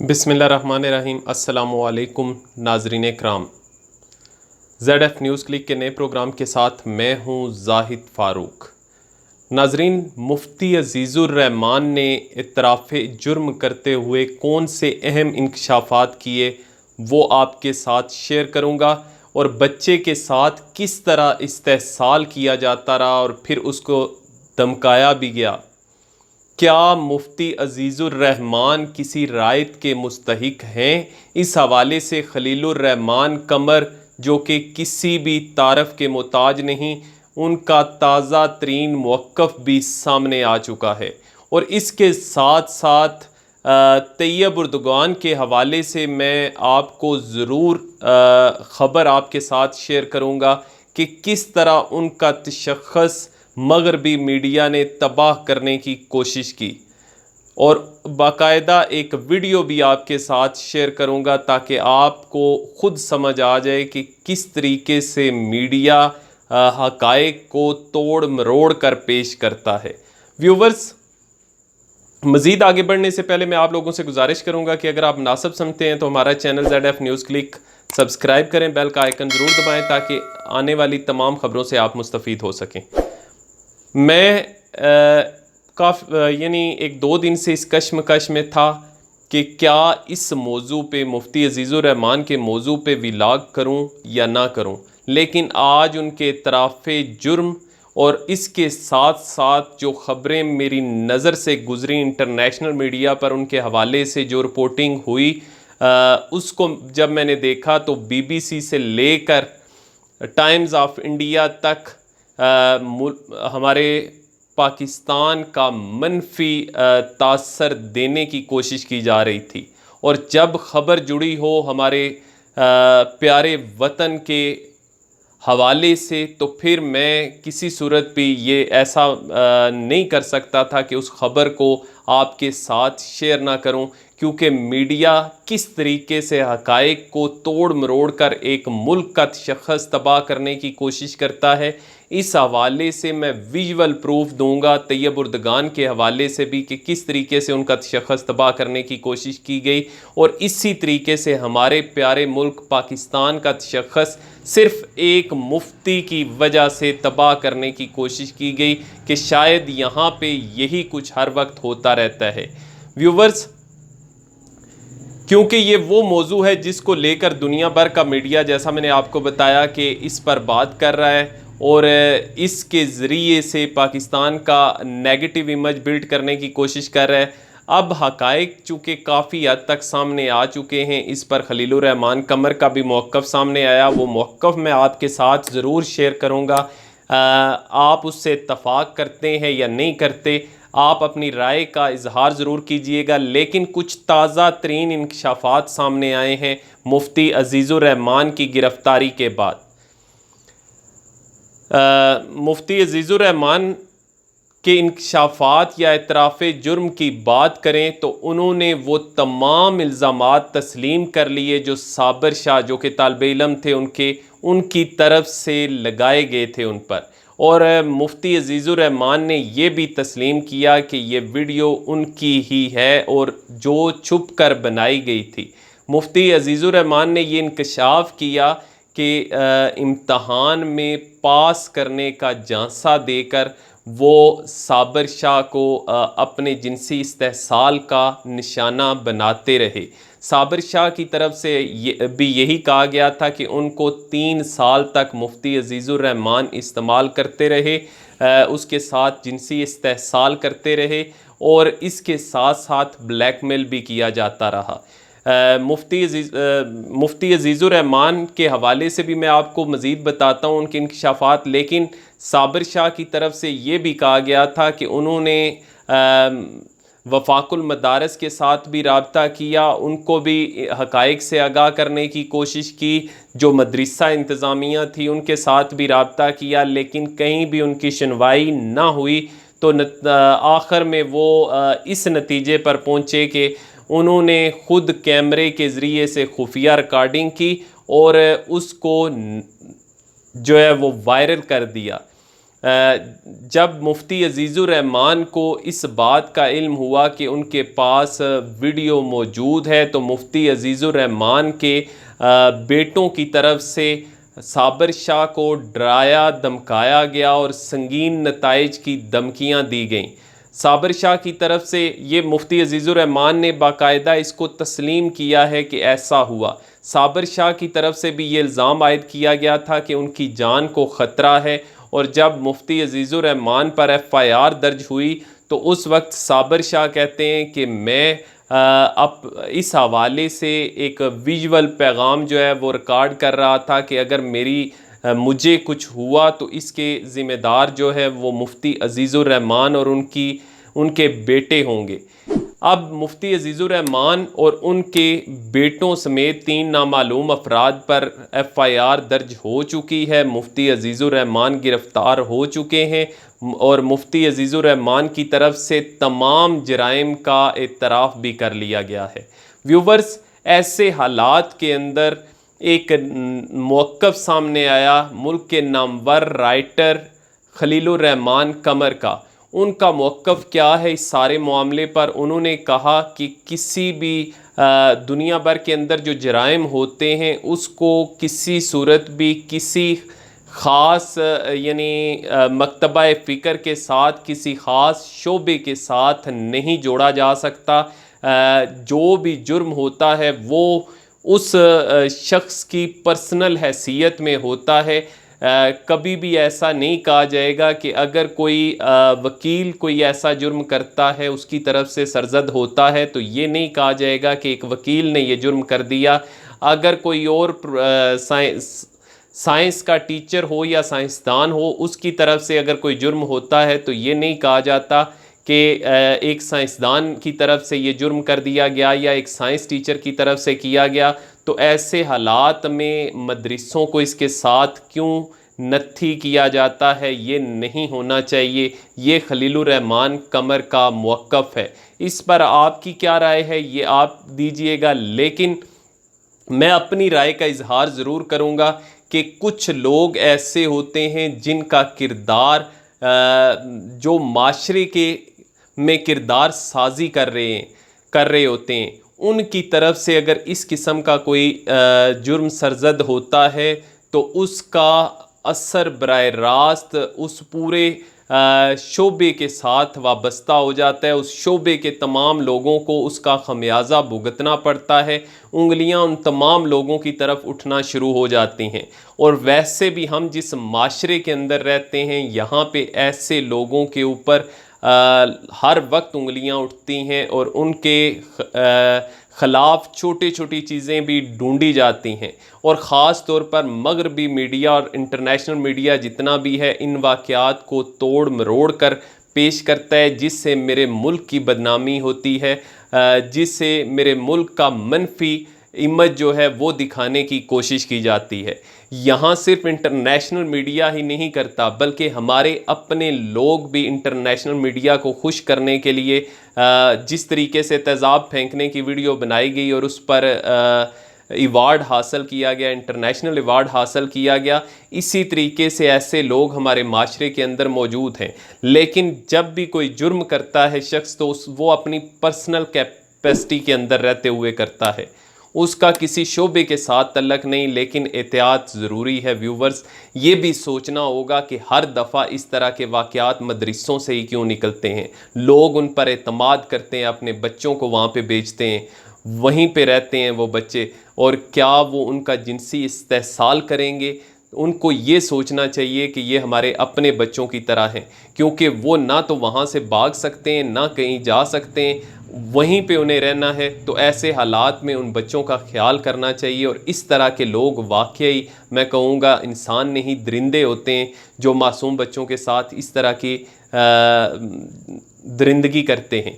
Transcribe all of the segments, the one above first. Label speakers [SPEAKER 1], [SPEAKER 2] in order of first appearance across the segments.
[SPEAKER 1] बिस्मिल्लाहिर्रहमानिर्रहीम। अस्सलामुअलैकुम नाज़रीन इकराम, ZF न्यूज़ क्लिक के नए प्रोग्राम के साथ मैं हूं जाहिद फ़ारूक। नाज़रीन, मुफ्ती अज़ीज़ुर्रहमान ने इतराफ़े जुर्म करते हुए कौन से अहम इंकशाफात किए वो आपके साथ शेयर करूंगा, और बच्चे के साथ किस तरह इस्तेहसाल किया जाता रहा और फिर उसको धमकाया भी गया। क्या मुफ्ती अज़ीज़ुर्रहमान किसी रायत के मुस्तहिक हैं? इस हवाले से खलीलुर्रहमान कमर, जो कि किसी भी तारफ़ के मोहताज नहीं, उनका ताज़ा तरीन मौक़िफ़ भी सामने आ चुका है। और इसके साथ साथ तैयब उर्दुगान के हवाले से मैं आपको ज़रूर ख़बर आपके साथ शेयर करूँगा कि किस तरह उनका तशख़्ख़ुस मग़रबी मीडिया ने तबाह करने की कोशिश की, और बाकायदा एक वीडियो भी आपके साथ शेयर करूंगा ताकि आपको ख़ुद समझ आ जाए कि किस तरीके से मीडिया हक़ाइक़ को तोड़ मरोड़ कर पेश करता है। व्यूवर्स, मज़ीद आगे बढ़ने से पहले मैं आप लोगों से गुजारिश करूंगा कि अगर आप मुनासिब समझते हैं तो हमारा channel ZF news click subscribe करें, बेल का आइकन ज़रूर दबाएं ताकि आने वाली तमाम ख़बरों से आप मुस्तफ़ीद हो सकें। मैं यानी एक दो दिन से इस कश्मकश में था कि क्या इस मौजू पे, मुफ्ती अज़ीज़ुर्रहमान के मौजू पे व्लॉग करूं या ना करूं, लेकिन आज उनके इतराफ़े जुर्म और इसके साथ साथ जो ख़बरें मेरी नज़र से गुज़री इंटरनेशनल मीडिया पर, उनके हवाले से जो रिपोर्टिंग हुई, उसको जब मैंने देखा तो BBC से लेकर टाइम्स ऑफ इंडिया तक हमारे पाकिस्तान का मनफी तासर देने की कोशिश की जा रही थी। और जब ख़बर जुड़ी हो हमारे प्यारे वतन के हवाले से, तो फिर मैं किसी सूरत भी ये ऐसा नहीं कर सकता था कि उस ख़बर को आपके साथ शेयर ना करूं, क्योंकि मीडिया किस तरीके से हक़ाइक़ को तोड़ मरोड़ कर एक मुल्क का तशख़्ख़ुस तबाह करने की कोशिश करता है। इस हवाले से मैं विजुअल प्रूफ दूंगा, तैयब उर्दुगान के हवाले से भी, कि किस तरीके से उनका तशख़्ख़ुस तबाह करने की कोशिश की गई, और इसी तरीके से हमारे प्यारे मुल्क पाकिस्तान का तशख़्ख़ुस सिर्फ़ एक मुफ्ती की वजह से तबाह करने की कोशिश की गई, कि शायद यहाँ पे यही कुछ हर वक्त होता रहता है। व्यूवर्स, क्योंकि ये वो मौजू है जिसको लेकर दुनिया भर का मीडिया, जैसा मैंने आपको बताया, कि इस पर बात कर रहा है और इसके ज़रिए से पाकिस्तान का नेगेटिव इमेज बिल्ड करने की कोशिश कर रहा है। अब हक़ाइक़ चूँकि काफ़ी हद तक सामने आ चुके हैं, इस पर खलीलुर्रहमान कमर का भी मौक़िफ़ सामने आया। वो मौक़िफ़ मैं आपके साथ ज़रूर शेयर करूँगा। आप उससे इत्तफ़ाक़ करते हैं या नहीं करते, आप अपनी राय का इजहार ज़रूर कीजिएगा। लेकिन कुछ ताज़ा तरीन इंकशाफात सामने आए हैं मुफ्ती अज़ीज़ुर्रहमान की गिरफ़्तारी के बाद। मुफ्ती अज़ीज़ुर्रहमान के इंकशाफात या इतराफ़े जुर्म की बात करें तो उन्होंने वो तमाम इल्ज़ामात तस्लीम कर लिए जो साबिर शाह, जो कि तालिबे इल्म थे, उनकी तरफ से लगाए गए थे उन पर। और मुफ्ती अज़ीज़ुर्रहमान ने ये भी तस्लीम किया कि ये वीडियो उनकी ही है और जो छुप कर बनाई गई थी। मुफ्ती अज़ीज़ुर्रहमान ने ये इंकशाफ किया कि इम्तहान में पास करने का झांसा देकर वो साबिर शाह को अपने जिनसी इस्तेहसाल का निशाना बनाते रहे। साबिर शाह की तरफ से भी यही कहा गया था कि उनको 3 साल तक मुफ्ती अज़ीज़ुर्रहमान इस्तेमाल करते रहे, उसके साथ जिनसी इस्तेहसाल करते रहे, और इसके साथ साथ ब्लैकमेल भी किया जाता रहा। मुफ्ती अज़ीज़ुर्रहमान के हवाले से भी मैं आपको मज़ीद बताता हूँ उनके इंकशाफात। लेकिन साबिर शाह की तरफ से ये भी कहा गया था कि उन्होंने वफ़ाकुल मदारस के साथ भी रब्ता किया, उनको भी हक़ाइक़ से आगाह करने की कोशिश की, जो मदरसा इंतज़ामिया थी उनके साथ भी रब्ता किया, लेकिन कहीं भी उनकी सुनवाई ना हुई। तो आखिर में वो इस नतीजे पर पहुँचे कि उन्होंने ख़ुद कैमरे के ज़रिए से खुफिया रिकॉर्डिंग की और उसको जो है वो वायरल कर दिया। जब मुफ्ती अजीज़ुर रहमान को इस बात का इल्म हुआ कि उनके पास वीडियो मौजूद है, तो मुफ्ती अजीज़ुर रहमान के बेटों की तरफ से साबिर शाह को डराया धमकाया गया और संगीन नताइज की धमकियाँ दी गईं। साबिर शाह की तरफ से ये मुफ्ती अजीज़ुर रहमान ने बाकायदा इसको तस्लीम किया है कि ऐसा हुआ। साबिर शाह की तरफ से भी ये इल्ज़ाम आयद किया गया था कि उनकी जान को ख़तरा है, और जब मुफ्ती अजीज़ुर रहमान पर FIR दर्ज हुई तो उस वक्त साबिर शाह कहते हैं कि मैं अब इस हवाले से एक विजुअल पैगाम जो है वो रिकॉर्ड कर रहा था कि अगर मुझे कुछ हुआ तो इसके ज़िम्मेदार जो है वो मुफ्ती अजीज़ुर रहमान और उनके बेटे होंगे। अब मुफ्ती अजीज़ुर रहमान और उनके बेटों समेत 3 नामालूम अफराद पर FIR दर्ज हो चुकी है। मुफ्ती अजीज़ुर रहमान गिरफ़्तार हो चुके हैं और मुफ्ती अजीज़ुर रहमान की तरफ से तमाम जराइम का एतराफ़ भी कर लिया गया है। व्यूवर्स, ऐसे हालात के अंदर एक मौक़िफ़ सामने आया मुल्क के नामवर राइटर खलीलुर रहमान कमर का। उनका मौक़िफ़ क्या है इस सारे मामले पर? उन्होंने कहा कि किसी भी दुनिया भर के अंदर जो जराइम होते हैं उसको किसी सूरत भी किसी ख़ास यानी मकतबा फ़िक्र के साथ, किसी ख़ास शोबे के साथ नहीं जोड़ा जा सकता। जो भी जुर्म होता है वो उस शख्स की पर्सनल हैसियत में होता है। कभी भी ऐसा नहीं कहा जाएगा कि अगर कोई वकील कोई ऐसा जुर्म करता है, उसकी तरफ से सरजद होता है, तो ये नहीं कहा जाएगा कि एक वकील ने ये जुर्म कर दिया। अगर कोई और साइंस का टीचर हो या साइंसदान हो, उसकी तरफ से अगर कोई जुर्म होता है तो ये नहीं कहा जाता कि एक साइंसदान की तरफ से ये जुर्म कर दिया गया या एक साइंस टीचर की तरफ से किया गया। तो ऐसे हालात में मदरसों को इसके साथ क्यों नत्थी किया जाता है? ये नहीं होना चाहिए। ये खलीलुर रहमान कमर का मौक़िफ़ है। इस पर आपकी क्या राय है ये आप दीजिएगा, लेकिन मैं अपनी राय का इजहार ज़रूर करूँगा कि कुछ लोग ऐसे होते हैं जिनका किरदार जो माशरे के में किरदार साजी कर रहे होते हैं, उनकी तरफ से अगर इस किस्म का कोई जुर्म सरजद होता है तो उसका असर बराह रास्त उस पूरे शोबे के साथ वाबस्ता हो जाता है। उस शोबे के तमाम लोगों को उसका खमियाजा भुगतना पड़ता है। उंगलियां उन तमाम लोगों की तरफ उठना शुरू हो जाती हैं। और वैसे भी हम जिस माशरे के अंदर रहते हैं, यहाँ पे ऐसे लोगों के ऊपर हर वक्त उंगलियां उठती हैं और उनके ख़िलाफ़ छोटी छोटी चीज़ें भी ढूंढी जाती हैं। और ख़ास तौर पर मगरबी मीडिया और इंटरनेशनल मीडिया जितना भी है, इन वाक़यात को तोड़ मरोड़ कर पेश करता है, जिससे मेरे मुल्क की बदनामी होती है, जिससे मेरे मुल्क का मनफी इमेज जो है वो दिखाने की कोशिश की जाती है। यहाँ सिर्फ इंटरनेशनल मीडिया ही नहीं करता, बल्कि हमारे अपने लोग भी इंटरनेशनल मीडिया को खुश करने के लिए जिस तरीके से तेज़ाब फेंकने की वीडियो बनाई गई और उस पर अवार्ड हासिल किया गया, इंटरनेशनल अवार्ड हासिल किया गया, इसी तरीके से ऐसे लोग हमारे माशरे के अंदर मौजूद हैं। लेकिन जब भी कोई जुर्म करता है शख्स, तो वो अपनी पर्सनल कैपेसिटी के अंदर रहते हुए करता है, उसका किसी शोबे के साथ तल्लक नहीं। लेकिन एहतियात ज़रूरी है। व्यूवर्स, ये भी सोचना होगा कि हर दफ़ा इस तरह के वाक़यात मदरसों से ही क्यों निकलते हैं। लोग उन पर एतमाद करते हैं, अपने बच्चों को वहाँ पे बेचते हैं, वहीं पे रहते हैं वो बच्चे, और क्या वो उनका जिनसी इस्तेहसाल करेंगे? उनको ये सोचना चाहिए कि ये हमारे अपने बच्चों की तरह हैं, क्योंकि वो ना तो वहाँ से भाग सकते हैं, ना कहीं जा सकते हैं, वहीं पे उन्हें रहना है। तो ऐसे हालात में उन बच्चों का ख्याल करना चाहिए। और इस तरह के लोग वाकई मैं कहूँगा इंसान नहीं दरिंदे होते हैं, जो मासूम बच्चों के साथ इस तरह की दरिंदगी करते हैं।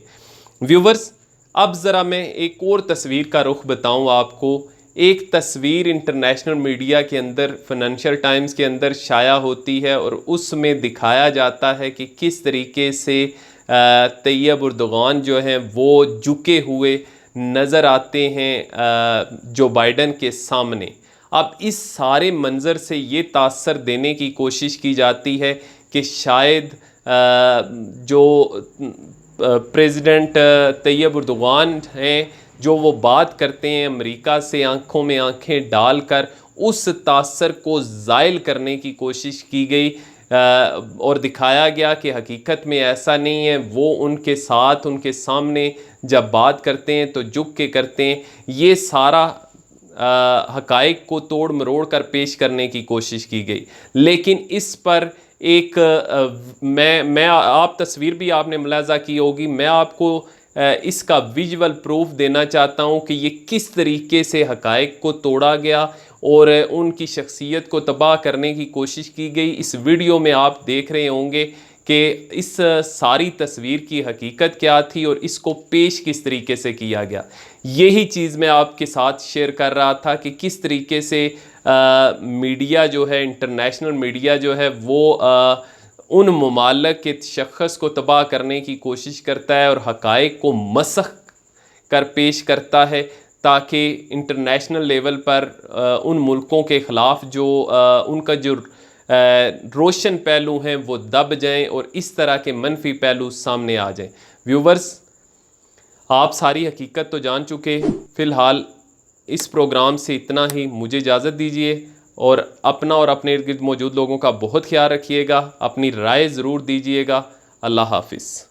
[SPEAKER 1] व्यूवर्स, अब ज़रा मैं एक और तस्वीर का रुख बताऊँ आपको। एक तस्वीर इंटरनेशनल मीडिया के अंदर, फाइनेंशियल टाइम्स के अंदर शाया होती है और उसमें दिखाया जाता है कि किस तरीके से तैयब उर्दुगान जो हैं वो झुके हुए नज़र आते हैं जो बाइडन के सामने। अब इस सारे मंज़र से ये तासर देने की कोशिश की जाती है कि शायद जो प्रेसिडेंट तैयब एर्दोगान हैं, जो वो बात करते हैं अमेरिका से आंखों में आंखें डालकर, उस तासर को ज़ाइल करने की कोशिश की गई और दिखाया गया कि हकीकत में ऐसा नहीं है। वो उनके साथ, उनके सामने जब बात करते हैं तो झुक के करते हैं। ये सारा हकाइक को तोड़ मरोड़ कर पेश करने की कोशिश की गई। लेकिन इस पर एक मैं आप तस्वीर भी आपने मुलाजा की होगी, मैं आपको इसका विजुअल प्रूफ देना चाहता हूँ कि ये किस तरीके से हकाइक को तोड़ा गया और उनकी शख्सियत को तबाह करने की कोशिश की गई। इस वीडियो में आप देख रहे होंगे कि इस सारी तस्वीर की हकीकत क्या थी और इसको पेश किस तरीके से किया गया। यही चीज़ मैं आपके साथ शेयर कर रहा था कि किस तरीके से मीडिया जो है, इंटरनेशनल मीडिया जो है, वो उन ममालिक के शख्स को तबाह करने की कोशिश करता है और हकाइक को मसख कर पेश करता है, ताकि इंटरनेशनल लेवल पर उन मुल्कों के ख़िलाफ़ जो उनका जो रोशन पहलू हैं वो दब जाएं और इस तरह के मनफी पहलू सामने आ जाएं। व्यूवर्स, आप सारी हकीकत तो जान चुके। फ़िलहाल इस प्रोग्राम से इतना ही। मुझे इजाज़त दीजिए और अपना और अपने इर्द गिर्द मौजूद लोगों का बहुत ख्याल रखिएगा। अपनी राय ज़रूर दीजिएगा। अल्लाह हाफ़िज़।